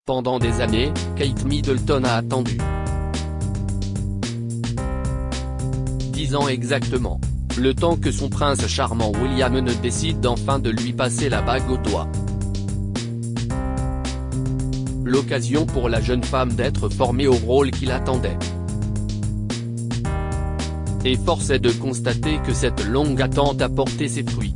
Pendant des années, Kate Middleton a attendu. 10 ans exactement. Le temps que son prince charmant William ne décide enfin de lui passer la bague au doigt. L'occasion pour la jeune femme d'être formée au rôle qui l'attendait. Et force est de constater que cette longue attente a porté ses fruits.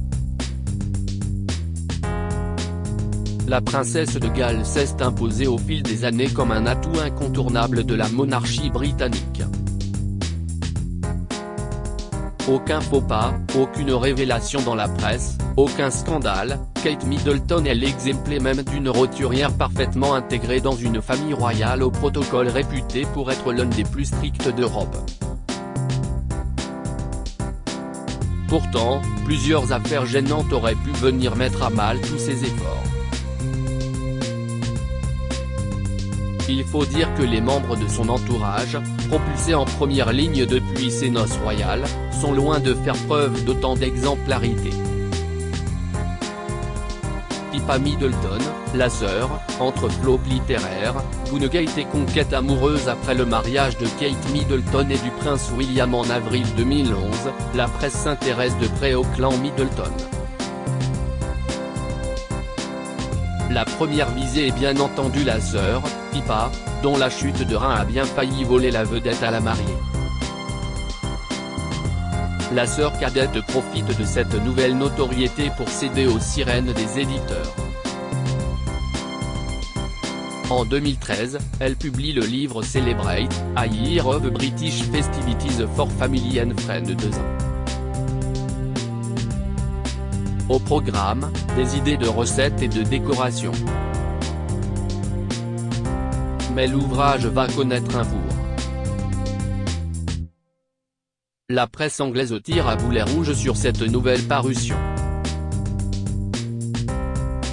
La princesse de Galles s'est imposée au fil des années comme un atout incontournable de la monarchie britannique. Aucun faux pas, aucune révélation dans la presse, aucun scandale, Kate Middleton est l'exemple même d'une roturière parfaitement intégrée dans une famille royale au protocole réputé pour être l'un des plus stricts d'Europe. Pourtant, plusieurs affaires gênantes auraient pu venir mettre à mal tous ses efforts. Il faut dire que les membres de son entourage, propulsés en première ligne depuis ses noces royales, sont loin de faire preuve d'autant d'exemplarité. Pippa Middleton, la sœur, entre flop littéraire, Goonegate et conquête amoureuse après le mariage de Kate Middleton et du prince William en avril 2011, la presse s'intéresse de près au clan Middleton. La première visée est bien entendu la sœur, Pippa, dont la chute de rein a bien failli voler la vedette à la mariée. La sœur cadette profite de cette nouvelle notoriété pour céder aux sirènes des éditeurs. En 2013, elle publie le livre Celebrate, A Year of British Festivities for Family and Friends 2 ans. Au programme, des idées de recettes et de décoration. Mais l'ouvrage va connaître un bourg. La presse anglaise tire à boulet rouge sur cette nouvelle parution.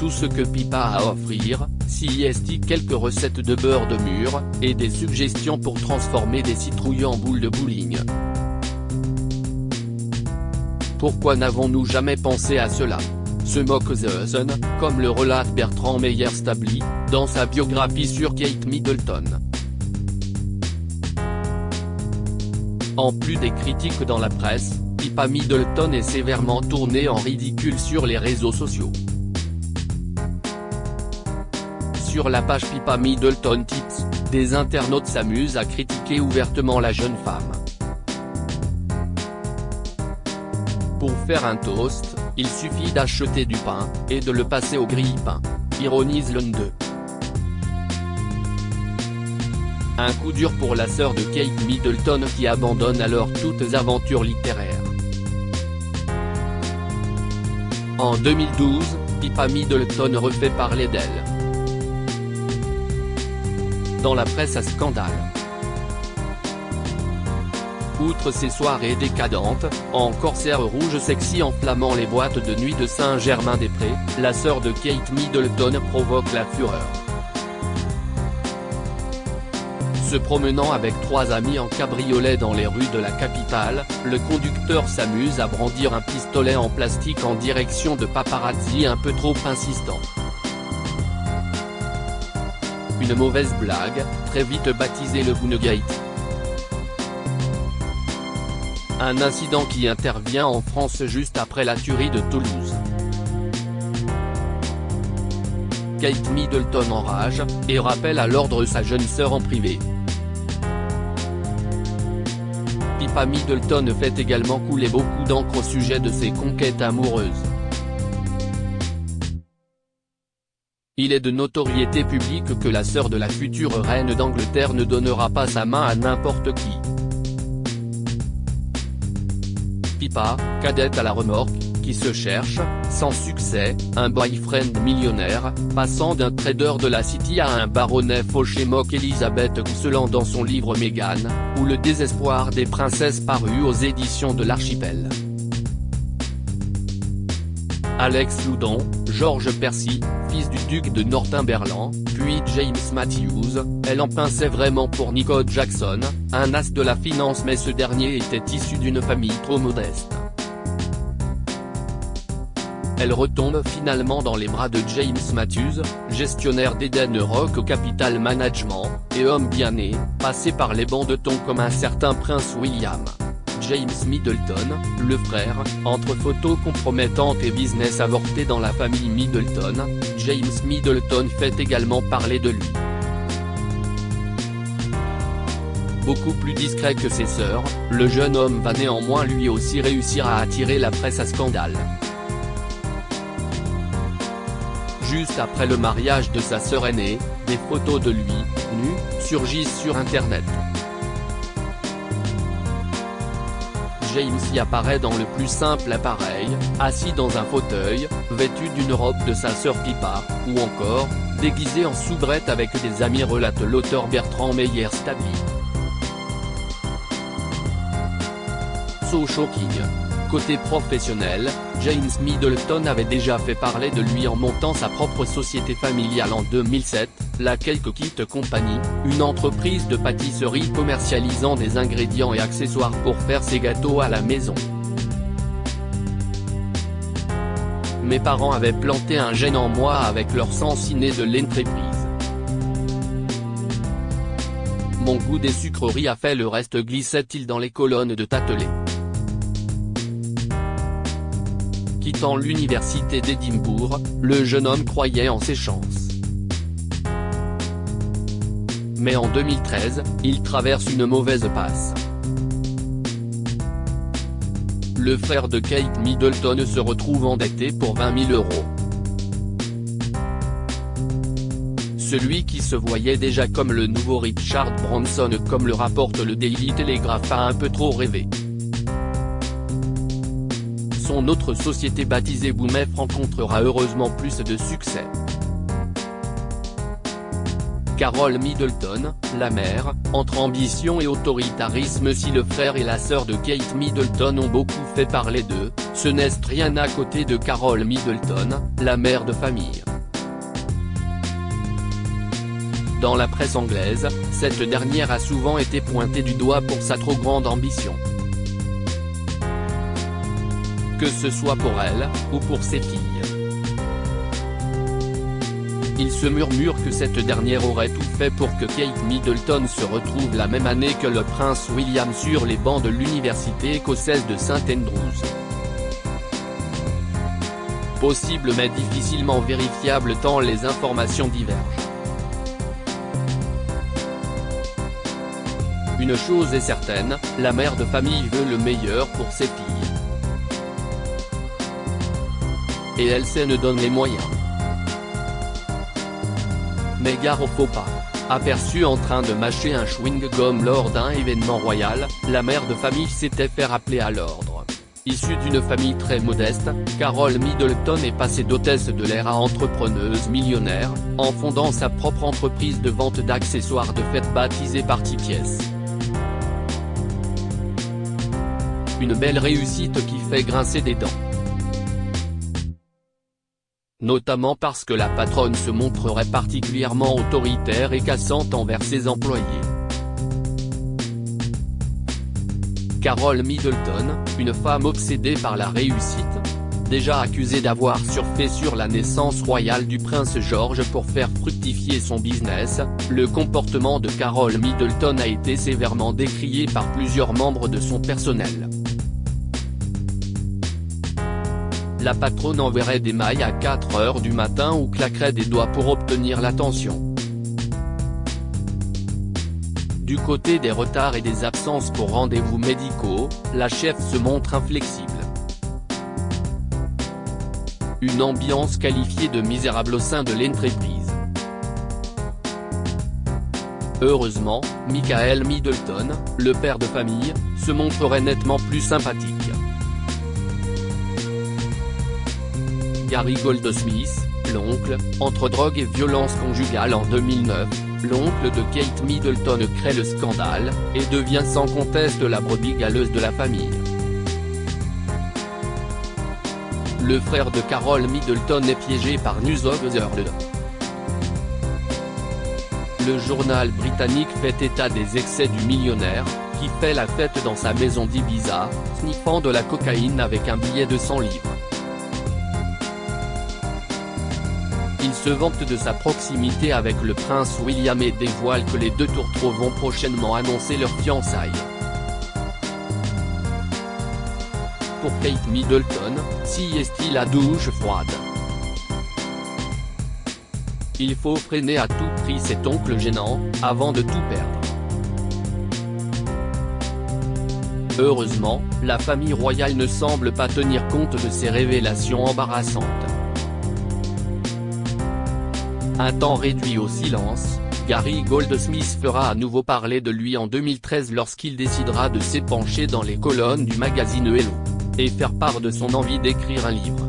Tout ce que Pippa a à offrir, CIST quelques recettes de beurre de mûre, et des suggestions pour transformer des citrouilles en boules de bowling. Pourquoi n'avons-nous jamais pensé à cela ? Se moque The Sun, comme le relate Bertrand Meyer-Stably, dans sa biographie sur Kate Middleton. En plus des critiques dans la presse, Pippa Middleton est sévèrement tournée en ridicule sur les réseaux sociaux. Sur la page Pippa Middleton Tips, des internautes s'amusent à critiquer ouvertement la jeune femme. Pour faire un toast, il suffit d'acheter du pain, et de le passer au grille-pain, ironise l'un d'eux. Un coup dur pour la sœur de Kate Middleton qui abandonne alors toutes aventures littéraires. En 2012, Pippa Middleton refait parler d'elle. Dans la presse à scandale. Outre ses soirées décadentes, en corsaire rouge sexy enflammant les boîtes de nuit de Saint-Germain-des-Prés, la sœur de Kate Middleton provoque la fureur. Se promenant avec 3 amis en cabriolet dans les rues de la capitale, le conducteur s'amuse à brandir un pistolet en plastique en direction de paparazzi un peu trop insistants. Une mauvaise blague, très vite baptisée le Goonegate. Un incident qui intervient en France juste après la tuerie de Toulouse. Kate Middleton enrage, et rappelle à l'ordre sa jeune sœur en privé. Pippa Middleton fait également couler beaucoup d'encre au sujet de ses conquêtes amoureuses. Il est de notoriété publique que la sœur de la future reine d'Angleterre ne donnera pas sa main à n'importe qui. Pippa, cadette à la remorque, qui se cherche, sans succès, un boyfriend millionnaire, passant d'un trader de la City à un baronnet fauché moque Elisabeth Gosselin dans son livre Meghan, ou le désespoir des princesses paru aux éditions de l'Archipel. Alex Loudon, George Percy, fils du duc de Northumberland, puis James Matthews, elle en pinçait vraiment pour Nico Jackson, un as de la finance mais ce dernier était issu d'une famille trop modeste. elle retombe finalement dans les bras de James Matthews, gestionnaire d'Eden Rock Capital Management, et homme bien né, passé par les bancs de ton comme un certain Prince William. James Middleton, le frère, entre photos compromettantes et business avorté dans la famille Middleton, James Middleton fait également parler de lui. Beaucoup plus discret que ses sœurs, le jeune homme va néanmoins lui aussi réussir à attirer la presse à scandale. Juste après le mariage de sa sœur aînée, des photos de lui, nu, surgissent sur internet. James y apparaît dans le plus simple appareil, assis dans un fauteuil, vêtu d'une robe de sa sœur Pippa, ou encore, déguisé en soubrette avec des amis, relate l'auteur Bertrand Meyer-Stabile. So shocking. Côté professionnel, James Middleton avait déjà fait parler de lui en montant sa propre société familiale en 2007, la Cake Kit Company, une entreprise de pâtisserie commercialisant des ingrédients et accessoires pour faire ses gâteaux à la maison. Mes parents avaient planté un gène en moi avec leur sens inné de l'entreprise. Mon goût des sucreries a fait le reste, glissait-il dans les colonnes de Tatelé. Quittant l'université d'Édimbourg, le jeune homme croyait en ses chances. Mais en 2013, il traverse une mauvaise passe. Le frère de Kate Middleton se retrouve endetté pour 20 000 €. Celui qui se voyait déjà comme le nouveau Richard Branson, comme le rapporte le Daily Telegraph, a un peu trop rêvé. Son autre société baptisée Boumef rencontrera heureusement plus de succès. Carol Middleton, la mère, entre ambition et autoritarisme. Si le frère et la sœur de Kate Middleton ont beaucoup fait parler d'eux, ce n'est rien à côté de Carol Middleton, la mère de famille. Dans la presse anglaise, cette dernière a souvent été pointée du doigt pour sa trop grande ambition. Que ce soit pour elle, ou pour ses filles. Il se murmure que cette dernière aurait tout fait pour que Kate Middleton se retrouve la même année que le prince William sur les bancs de l'université écossaise de St Andrews. Possible mais difficilement vérifiable tant les informations divergent. Une chose est certaine, la mère de famille veut le meilleur pour ses filles. Et elle se ne donne les moyens. Mais gare au faux pas. Aperçue en train de mâcher un chewing-gum lors d'un événement royal, la mère de famille s'était fait rappeler à l'ordre. Issue d'une famille très modeste, Carol Middleton est passée d'hôtesse de l'air à entrepreneuse millionnaire, en fondant sa propre entreprise de vente d'accessoires de fête baptisée Party Pièce. Une belle réussite qui fait grincer des dents. Notamment parce que la patronne se montrerait particulièrement autoritaire et cassante envers ses employés. Carol Middleton, une femme obsédée par la réussite. Déjà accusée d'avoir surfé sur la naissance royale du prince George pour faire fructifier son business, le comportement de Carol Middleton a été sévèrement décrié par plusieurs membres de son personnel. La patronne enverrait des mails à 4 h du matin ou claquerait des doigts pour obtenir l'attention. Du côté des retards et des absences pour rendez-vous médicaux, la chef se montre inflexible. Une ambiance qualifiée de misérable au sein de l'entreprise. Heureusement, Michael Middleton, le père de famille, se montrerait nettement plus sympathique. Gary Goldsmith, l'oncle, entre drogue et violence conjugale en 2009, l'oncle de Kate Middleton crée le scandale, et devient sans conteste la brebis galeuse de la famille. Le frère de Carol Middleton est piégé par News of the World. Le journal britannique fait état des excès du millionnaire, qui fait la fête dans sa maison d'Ibiza, sniffant de la cocaïne avec un billet de 100 livres. il se vante de sa proximité avec le prince William et dévoile que les deux tourtereaux vont prochainement annoncer leur fiançailles. Pour Kate Middleton, si est-il la douche froide. Il faut freiner à tout prix cet oncle gênant, avant de tout perdre. Heureusement, la famille royale ne semble pas tenir compte de ces révélations embarrassantes. Un temps réduit au silence, Gary Goldsmith fera à nouveau parler de lui en 2013 lorsqu'il décidera de s'épancher dans les colonnes du magazine Hello, et faire part de son envie d'écrire un livre.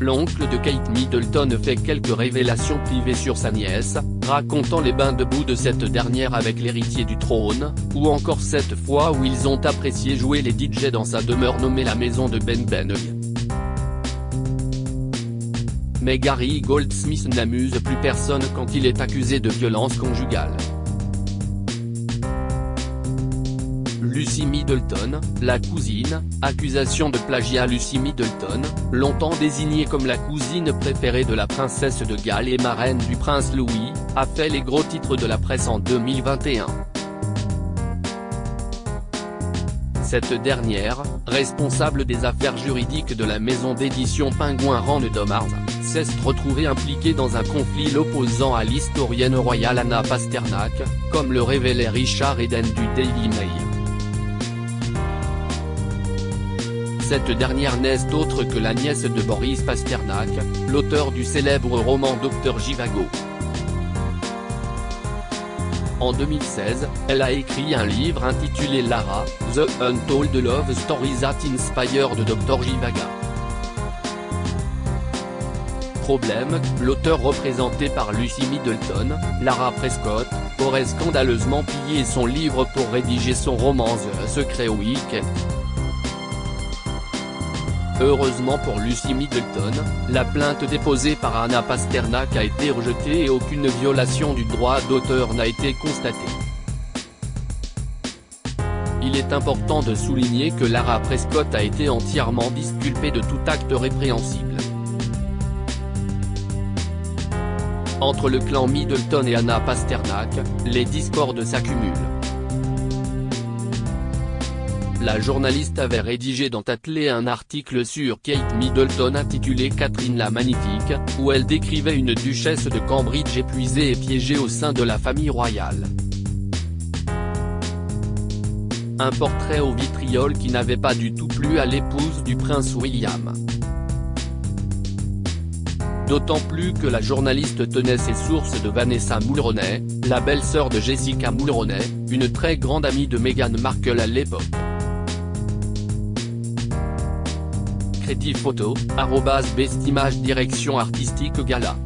L'oncle de Kate Middleton fait quelques révélations privées sur sa nièce, racontant les bains de boue de cette dernière avec l'héritier du trône, ou encore cette fois où ils ont apprécié jouer les DJ dans sa demeure nommée la maison de Ben Benning. Mais Gary Goldsmith n'amuse plus personne quand il est accusé de violence conjugale. Lucy Middleton, la cousine, accusation de plagiat. Lucy Middleton, longtemps désignée comme la cousine préférée de la princesse de Galles et marraine du prince Louis, a fait les gros titres de la presse en 2021. Cette dernière, responsable des affaires juridiques de la maison d'édition Penguin Random House, s'est retrouvée impliquée dans un conflit l'opposant à l'historienne royale Anna Pasternak, comme le révélait Richard Eden du Daily Mail. Cette dernière n'est autre que la nièce de Boris Pasternak, l'auteur du célèbre roman Dr Zhivago. En 2016, elle a écrit un livre intitulé Lara, The Untold Love Story That Inspired Dr Zhivago. Problème, l'auteur représenté par Lucy Middleton, Lara Prescott, aurait scandaleusement pillé son livre pour rédiger son roman The Secret Weekend. Heureusement pour Lucy Middleton, la plainte déposée par Anna Pasternak a été rejetée et aucune violation du droit d'auteur n'a été constatée. Il est important de souligner que Lara Prescott a été entièrement disculpée de tout acte répréhensible. Entre le clan Middleton et Anna Pasternak, les discordes s'accumulent. La journaliste avait rédigé dans Tatler un article sur Kate Middleton intitulé Catherine la Magnifique, où elle décrivait une duchesse de Cambridge épuisée et piégée au sein de la famille royale. Un portrait au vitriol qui n'avait pas du tout plu à l'épouse du prince William. D'autant plus que la journaliste tenait ses sources de Vanessa Mulroney, la belle-sœur de Jessica Mulroney, une très grande amie de Meghan Markle à l'époque. Crédit photo, @bestimage direction artistique gala.